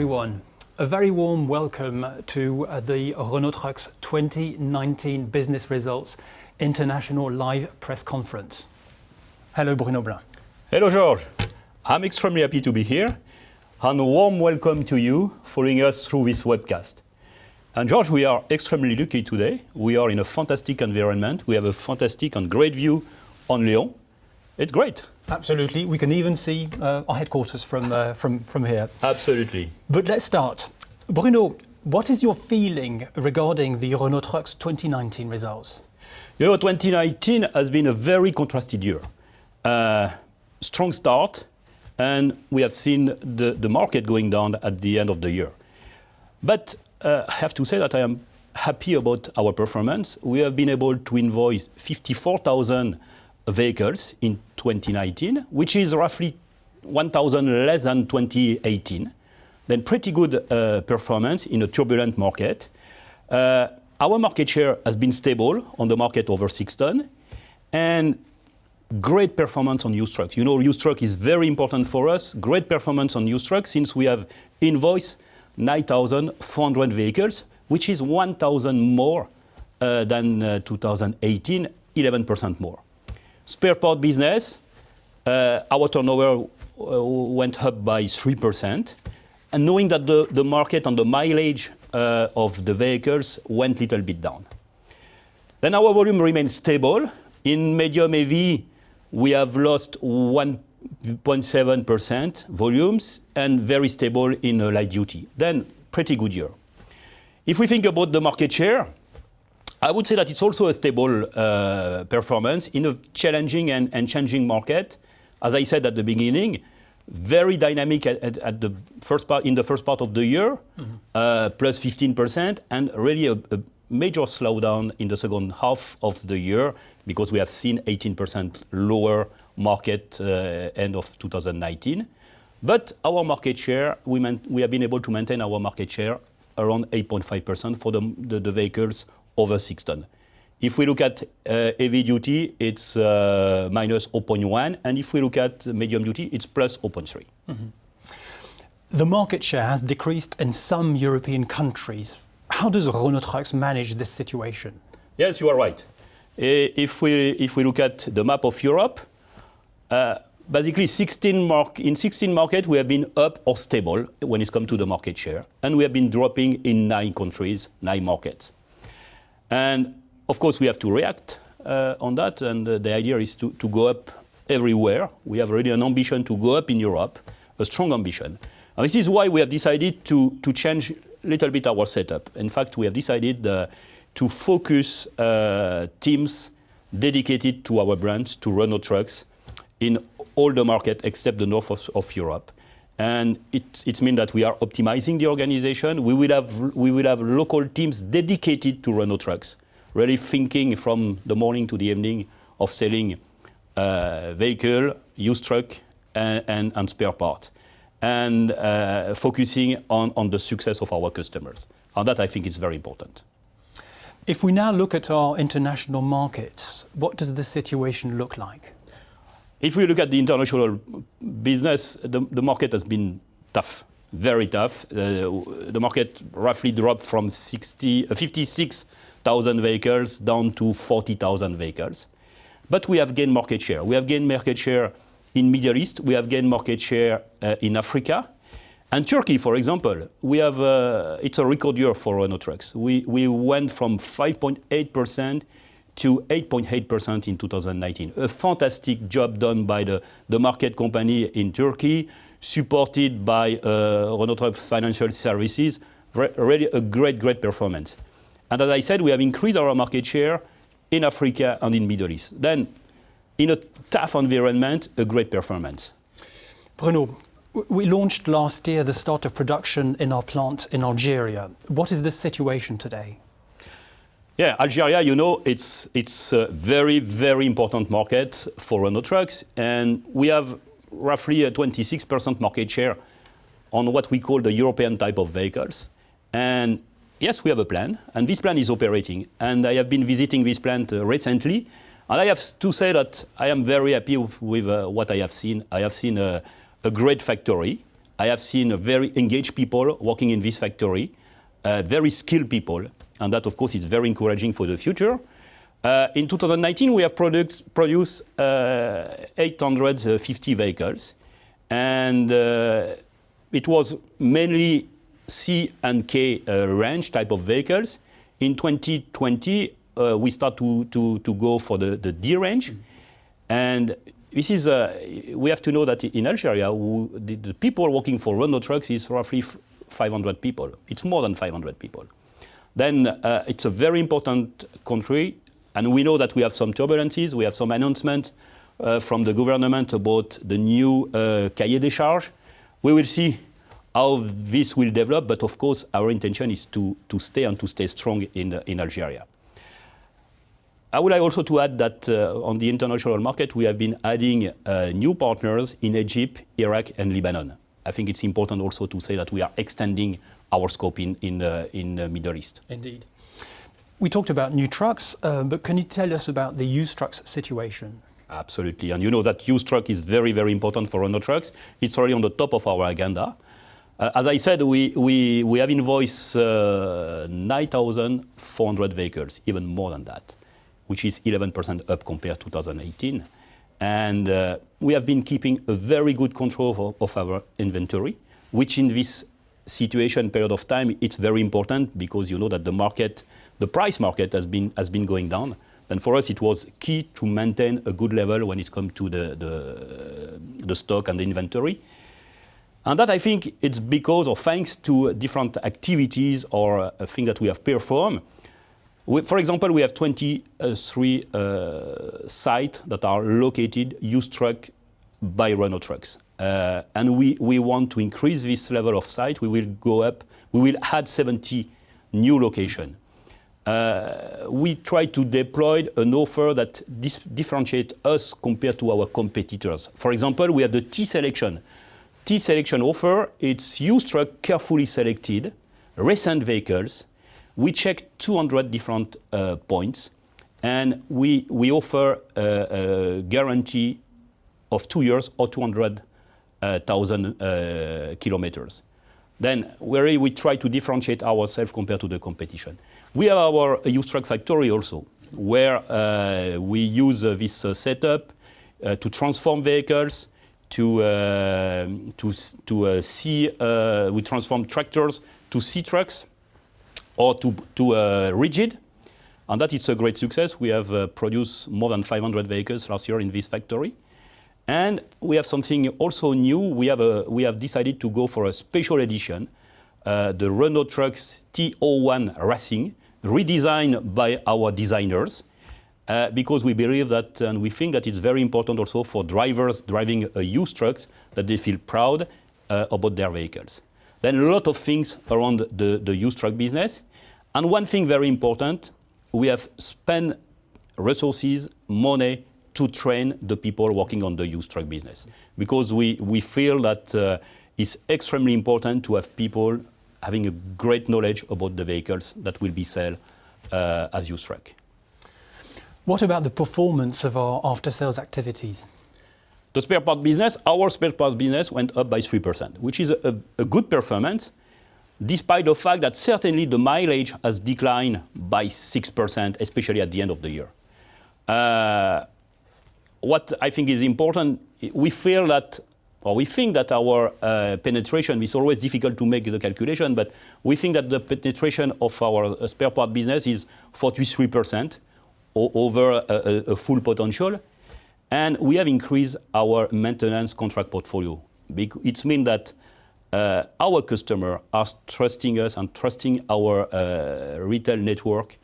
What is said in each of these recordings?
everyone. A very warm welcome to the Renault Trucks 2019 Business Results International Live Press Conference. Hello, Bruno Blin. Hello, George. I'm extremely happy to be here, and a warm welcome to you following us through this webcast. And George, we are extremely lucky today. We are in a fantastic environment. We have a fantastic and great view on Lyon. It's great. Absolutely. We can even see our headquarters from here. Absolutely. But let's start. Bruno, what is your feeling regarding the Renault Trucks 2019 results? You know, 2019 has been a very contrasted year. Strong start, and we have seen the market going down at the end of the year. But I have to say that I am happy about our performance. We have been able to invoice 54,000 vehicles in 2019, which is roughly 1,000 less than 2018. Then pretty good performance in a turbulent market. Our market share has been stable on the market over 6 tons, and great performance on used trucks. You know, used truck is very important for us. Great performance on used trucks since we have invoiced 9,400 vehicles, which is 1,000 more than 2018, 11% more. Spare part business, our turnover went up by 3%. And knowing that the market and the mileage of the vehicles went a little bit down. Then our volume remains stable. In medium AV, we have lost 1.7% volumes and very stable in light duty. Then pretty good year. If we think about the market share, I would say that it's also a stable performance in a challenging and changing market. As I said at the beginning, very dynamic at the first part, in the first part of the year, plus 15%, and really a major slowdown in the second half of the year because we have seen 18% lower market end of 2019. But our market share, we have been able to maintain our market share around 8.5% for the vehicles over 6 tons. If we look at heavy duty, it's minus 0.1, and if we look at medium duty, it's plus 0.3. The market share has decreased in some European countries. How does Renault Trucks manage this situation? Yes, you are right. If we look at the map of Europe, basically in 16 markets, we have been up or stable when it comes to the market share, and we have been dropping in 9 countries, 9 markets. And of course, we have to react on that, and the idea is to go up everywhere. We have already an ambition to go up in Europe, a strong ambition. And this is why we have decided to change a little bit our setup. In fact, we have decided to focus teams dedicated to our brands, to Renault Trucks, in all the markets except the north of Europe. And it means that we are optimizing the organization. We will have local teams dedicated to Renault Trucks, really thinking from the morning to the evening of selling vehicle, used truck, and spare parts, and focusing on the success of our customers. And that, I think, is very important. If we now look at our international markets, what does the situation look like? If we look at the international business, the market has been tough, very tough. The market roughly dropped from 56,000 vehicles down to 40,000 vehicles. But we have gained market share. We have gained market share in Middle East. We have gained market share in Africa. And Turkey, for example, it's a record year for Renault Trucks. We went from 5.8% to 8.8% in 2019. A fantastic job done by the market company in Turkey, supported by Renault Trucks Financial Services. Really a great performance. And as I said, we have increased our market share in Africa and in Middle East. Then, in a tough environment, a great performance. Bruno, we launched last year the start of production in our plant in Algeria. What is the situation today? Yeah, Algeria, you know, it's a very important market for Renault Trucks, and we have roughly a 26% market share on what we call the European type of vehicles. And yes, we have a plan, and this plan is operating. And I have been visiting this plant recently, and I have to say that I am very happy with what I have seen. I have seen a great factory. I have seen very engaged people working in this factory, very skilled people, and that, of course, is very encouraging for the future. In 2019, we have produced 850 vehicles, and it was mainly C and K range type of vehicles. In 2020, we start to go for the D range, and this is we have to know that in Algeria, the people working for Renault Trucks is roughly 500 people. It's more than 500 people. Then it's a very important country, and we know that we have some turbulences. We have some announcement from the government about the new cahier des charges. We will see how this will develop, but of course our intention is to stay strong in Algeria. I would like also to add that on the international market we have been adding new partners in Egypt, Iraq and Lebanon. I think it's important also to say that we are extending our scope in the Middle East. Indeed. We talked about new trucks, but can you tell us about the used trucks situation? Absolutely, and you know that used truck is very, very important for Renault Trucks. It's already on the top of our agenda. As I said, we have invoiced 9,400 vehicles, even more than that, which is 11% up compared to 2018. And we have been keeping a very good control of our inventory, which in this situation period of time, it's very important because you know that the price market has been going down. And for us, it was key to maintain a good level when it comes to the stock and the inventory. And that I think it's because or thanks to different activities or a thing that we have performed. For example, we have 23 sites that are located used truck by Renault Trucks. And we want to increase this level of site. We will add 70 new locations. We try to deploy an offer that differentiates us compared to our competitors. For example, we have the T-Selection. T-Selection offer, it's used truck carefully selected, recent vehicles. We check 200 different points, and we offer a guarantee of 2 years or 200,000 kilometers. Then we try to differentiate ourselves compared to the competition. We have our used truck factory also, where we use this setup to transform vehicles, we transform tractors to C trucks or to rigid, and that is a great success. We have produced more than 500 vehicles last year in this factory. And we have something also new. We have decided to go for a special edition, the Renault Trucks T01 Racing, redesigned by our designers, because we believe that and we think that it's very important also for drivers driving a used trucks that they feel proud about their vehicles. Then a lot of things around the used truck business. And one thing very important, we have spent resources, money, to train the people working on the used truck business. Because we feel that it's extremely important to have people having a great knowledge about the vehicles that will be sold as used truck. What about the performance of our after-sales activities? The spare part business, our spare parts business went up by 3%, which is a good performance, despite the fact that certainly the mileage has declined by 6%, especially at the end of the year. What I think is important, we think that our penetration is always difficult to make the calculation, but we think that the penetration of our spare part business is 43% over a full potential. And we have increased our maintenance contract portfolio. It means that our customers are trusting us and trusting our retail network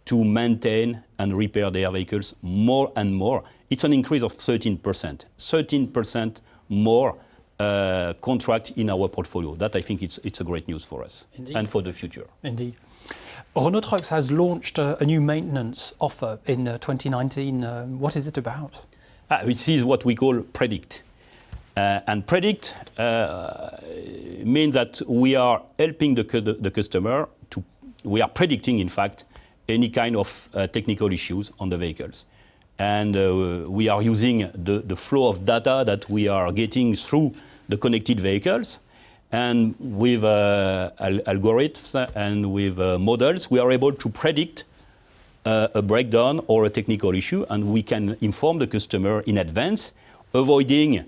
to maintain and repair their vehicles more and more. It's an increase of 13% more contract in our portfolio. That I think it's a great news for us. Indeed. And for the future. Indeed. Renault Trucks has launched a new maintenance offer in 2019. What is it about? This is what we call Predict. And Predict means that we are helping the customer we are predicting, in fact, any kind of technical issues on the vehicles. And we are using the flow of data that we are getting through the connected vehicles. And with algorithms and with models, we are able to predict a breakdown or a technical issue, and we can inform the customer in advance, avoiding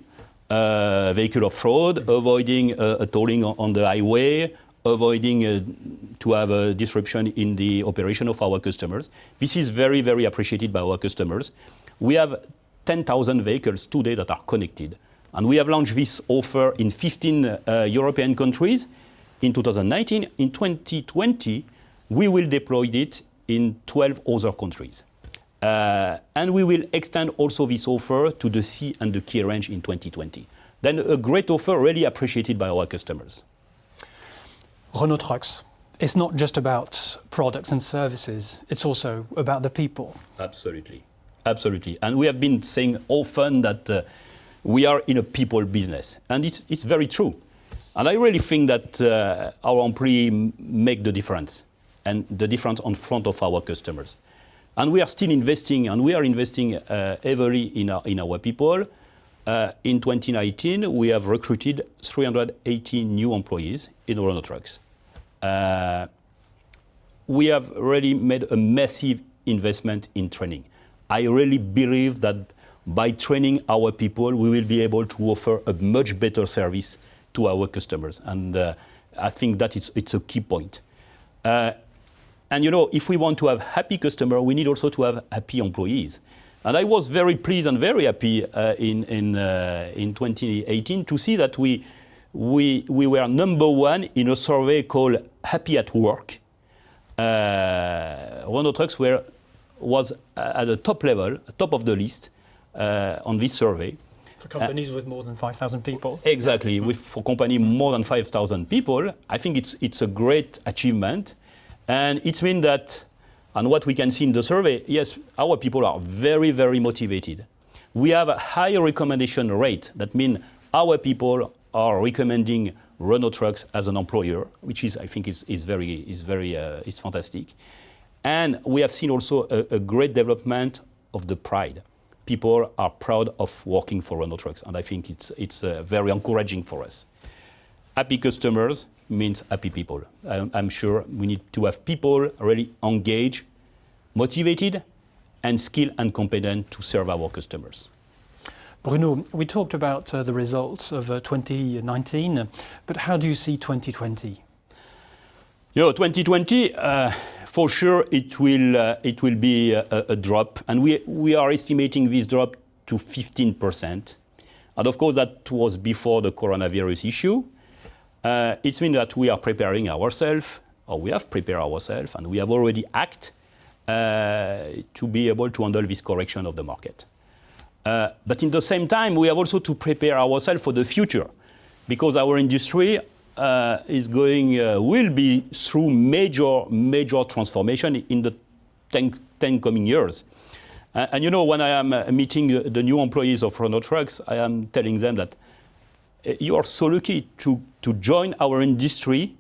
vehicular fraud, avoiding a tolling on the highway, avoiding to have a disruption in the operation of our customers. This is very, very appreciated by our customers. We have 10,000 vehicles today that are connected. And we have launched this offer in 15 European countries in 2019. In 2020, we will deploy it in 12 other countries. And we will extend also this offer to the C and the Key range in 2020. Then a great offer really appreciated by our customers. Renault Trucks, it's not just about products and services, it's also about the people. Absolutely, absolutely. And we have been saying often that we are in a people business, and it's very true. And I really think that our employees make the difference, and the difference on front of our customers. And we are still investing, and we are investing heavily in our people. In 2019, we have recruited 380 new employees in Renault Trucks. We have really made a massive investment in training. I really believe that by training our people, we will be able to offer a much better service to our customers. And I think that it's a key point. And you know, if we want to have happy customers, we need also to have happy employees. And I was very pleased and very happy in 2018 to see that we were number one in a survey called Happy at Work. Renault Trucks was at the top level, top of the list on this survey. For companies with more than 5,000 people. Exactly, for company more than 5,000 people, I think it's a great achievement. And it means that, and what we can see in the survey, yes, our people are very, very motivated. We have a high recommendation rate. That means our people are recommending Renault Trucks as an employer, which is, I think, is fantastic. And we have seen also a great development of the pride. People are proud of working for Renault Trucks, and I think it's very encouraging for us. Happy customers means happy people. I'm sure we need to have people really engaged, motivated, and skilled and competent to serve our customers. Bruno, we talked about the results of 2019, but how do you see 2020? You know, 2020, for sure, it will be a drop, and we are estimating this drop to 15%. And of course, that was before the coronavirus issue. It means that we are preparing ourselves, or we have prepared ourselves, and we have already acted to be able to handle this correction of the market. But in the same time, we have also to prepare ourselves for the future, because our industry will be through major transformation in the 10 coming years. And you know, when I am meeting the new employees of Renault Trucks, I am telling them that you are so lucky to join our industry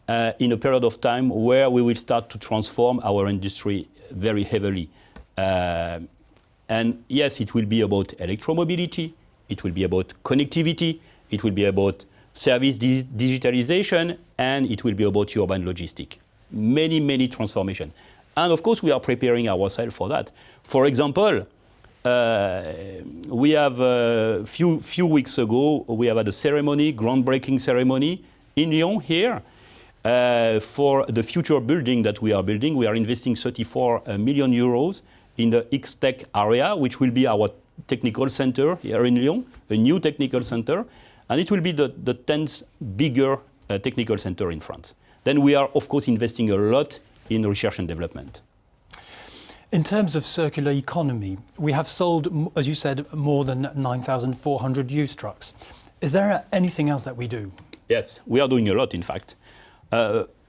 in a period of time where we will start to transform our industry very heavily. And yes, it will be about electromobility, it will be about connectivity, it will be about service digitalization, and it will be about urban logistics. Many transformations. And of course, we are preparing ourselves for that. For example, we have a few weeks ago, we have had a groundbreaking ceremony in Lyon here for the future building that we are building. We are investing 34 million euros in the X-Tech area, which will be our technical center here in Lyon, a new technical center, and it will be the 10th bigger technical center in France. Then we are, of course, investing a lot in research and development. In terms of circular economy, we have sold, as you said, more than 9,400 used trucks. Is there anything else that we do? Yes, we are doing a lot, in fact.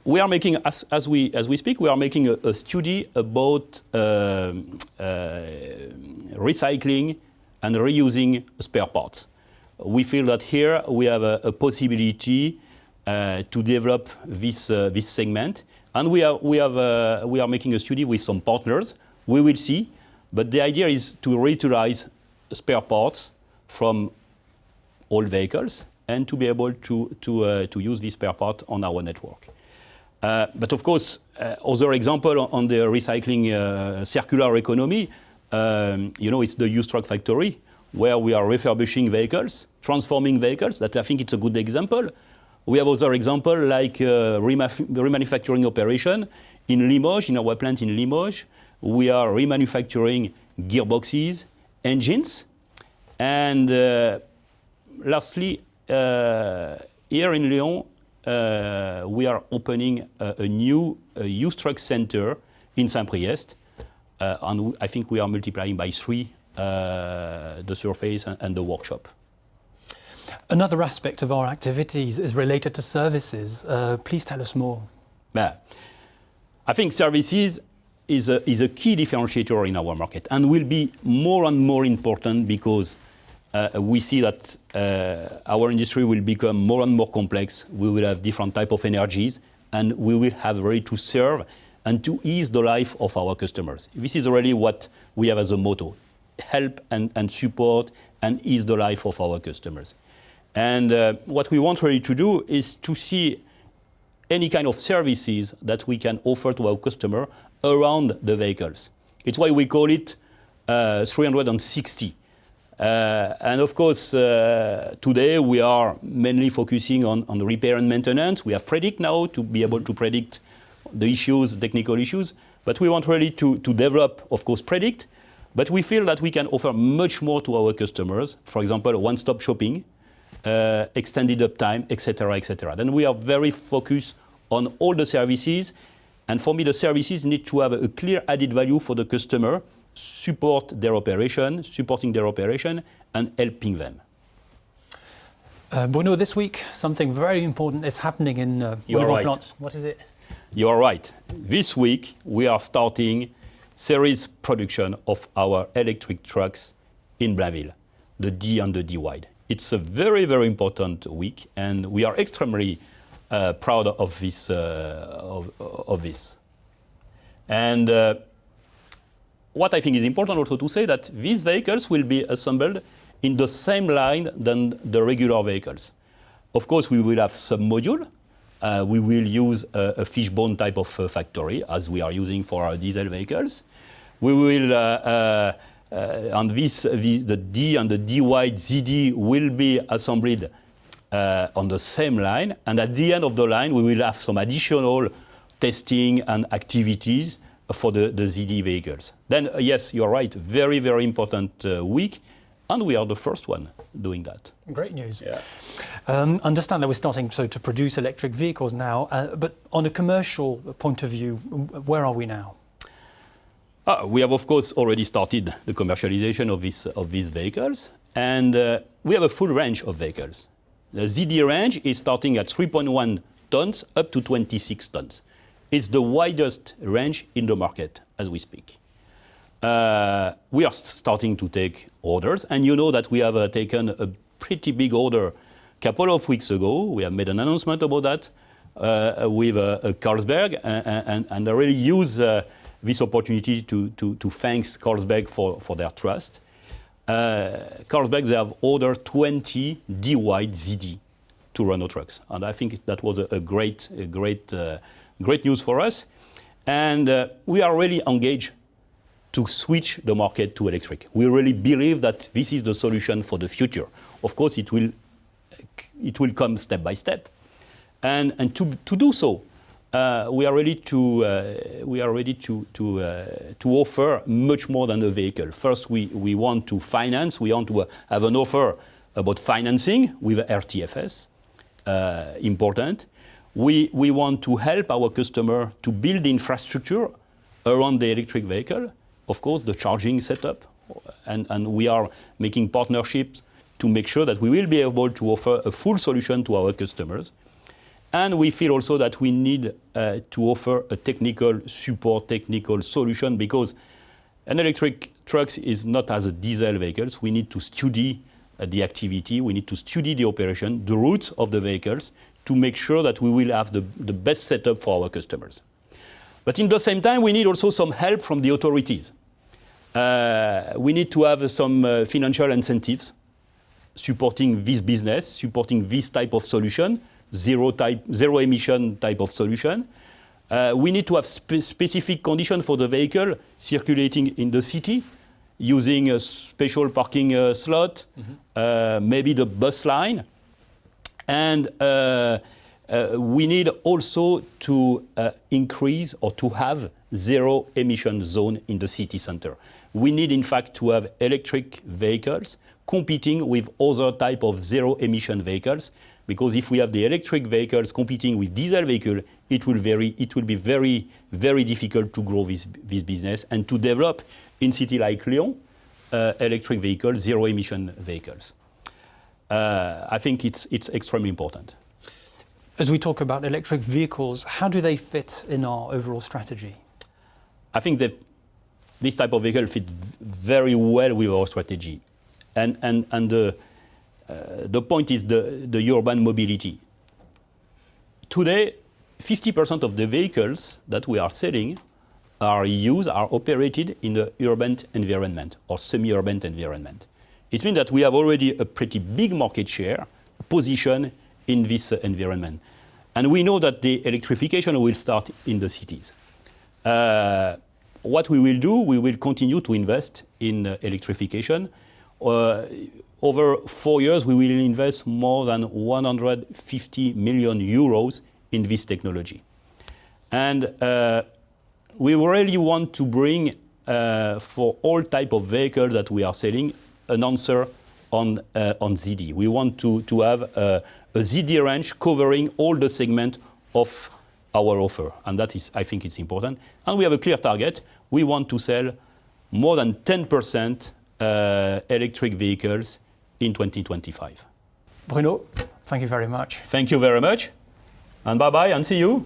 We are making, as we speak, we are making a study about recycling and reusing spare parts. We feel that here we have a possibility to develop this segment, and we are making a study with some partners. We will see, but the idea is to reutilize spare parts from old vehicles, and to be able to use this spare part on our network. But of course, other example on the recycling circular economy, it's the used truck factory, where we are refurbishing vehicles, transforming vehicles. That I think it's a good example. We have other example like remanufacturing operation in Limoges, in our plant in Limoges. We are remanufacturing gearboxes, engines, and lastly, here in Lyon, we are opening a new used truck center in Saint-Priest, and I think we are multiplying by 3 the surface and the workshop. Another aspect of our activities is related to services. Please tell us more. I think services is a key differentiator in our market and will be more and more important because we see that our industry will become more and more complex. We will have different type of energies, and we will have really to serve and to ease the life of our customers. This is really what we have as a motto: help and support and ease the life of our customers. And what we want really to do is to see any kind of services that we can offer to our customer around the vehicles. It's why we call it 360. And of course, today we are mainly focusing on the repair and maintenance. We have Predict now to be able to predict the issues, technical issues. But we want really to develop, of course, Predict. But we feel that we can offer much more to our customers. For example, one-stop shopping, extended uptime, etc., etc. Then we are very focused on all the services. And for me, the services need to have a clear added value for the customer, supporting their operation, and helping them. Bruno, this week something very important is happening in one of our plants. What is it? You are right. This week we are starting series production of our electric trucks in Blainville, the D and the D wide. It's a very, very important week, and we are extremely proud of this. And what I think is important also to say that these vehicles will be assembled in the same line than the regular vehicles. Of course, we will have sub-module. We will use a fishbone type of factory, as we are using for our diesel vehicles. We will, the D and the D wide ZD will be assembled on the same line. And at the end of the line, we will have some additional testing and activities for the ZD vehicles. Then, yes, you're right, very, very important week. And we are the first one doing that. Great news. Yeah. Understand that we're starting to produce electric vehicles now, but on a commercial point of view, where are we now? We have, of course, already started the commercialization of these vehicles, and we have a full range of vehicles. The ZD range is starting at 3.1 tons up to 26 tons. It's the widest range in the market as we speak. We are starting to take orders, and you know that we have taken a pretty big order a couple of weeks ago. We have made an announcement about that with Carlsberg, and I really use this opportunity to thank Carlsberg for their trust. Carlsberg, they have ordered 20 D-wide ZD to Renault Trucks, and I think that was a great news for us. And we are really engaged to switch the market to electric. We really believe that this is the solution for the future. Of course, it will come step by step, and to do so, we are ready to offer much more than a vehicle. First, we want to finance. We want to have an offer about financing with RTFS. Important. We want to help our customer to build infrastructure around the electric vehicle. Of course, the charging setup, and we are making partnerships to make sure that we will be able to offer a full solution to our customers. And we feel also that we need to offer a technical support, technical solution, because an electric truck is not as a diesel vehicles. We need to study the activity, we need to study the operation, the routes of the vehicles, to make sure that we will have the best setup for our customers. But in the same time, we need also some help from the authorities. We need to have some financial incentives supporting this business, supporting this type of solution, zero emission type of solution. We need to have specific conditions for the vehicle circulating in the city, using a special parking slot, maybe the bus line. And we need also to increase or to have zero emission zone in the city center. We need, in fact, to have electric vehicles competing with other type of zero emission vehicles, because if we have the electric vehicles competing with diesel vehicles, it will be very, very difficult to grow this business and to develop in city like Lyon electric vehicles, zero emission vehicles. I think it's extremely important. As we talk about electric vehicles, how do they fit in our overall strategy? I think that this type of vehicle fits very well with our strategy. And the point is the urban mobility. Today, 50% of the vehicles that we are selling are operated in the urban environment or semi-urban environment. It means that we have already a pretty big market share position in this environment. And we know that the electrification will start in the cities. What we will do, we will continue to invest in electrification. Over 4 years, we will invest more than 150 million euros in this technology. And we really want to bring, for all type of vehicles that we are selling, an answer on ZD. We want to have a ZD range covering all the segment of our offer. And that is, I think it's important. And we have a clear target. We want to sell more than 10% electric vehicles in 2025. Bruno, thank you very much. Thank you very much. And bye-bye and see you.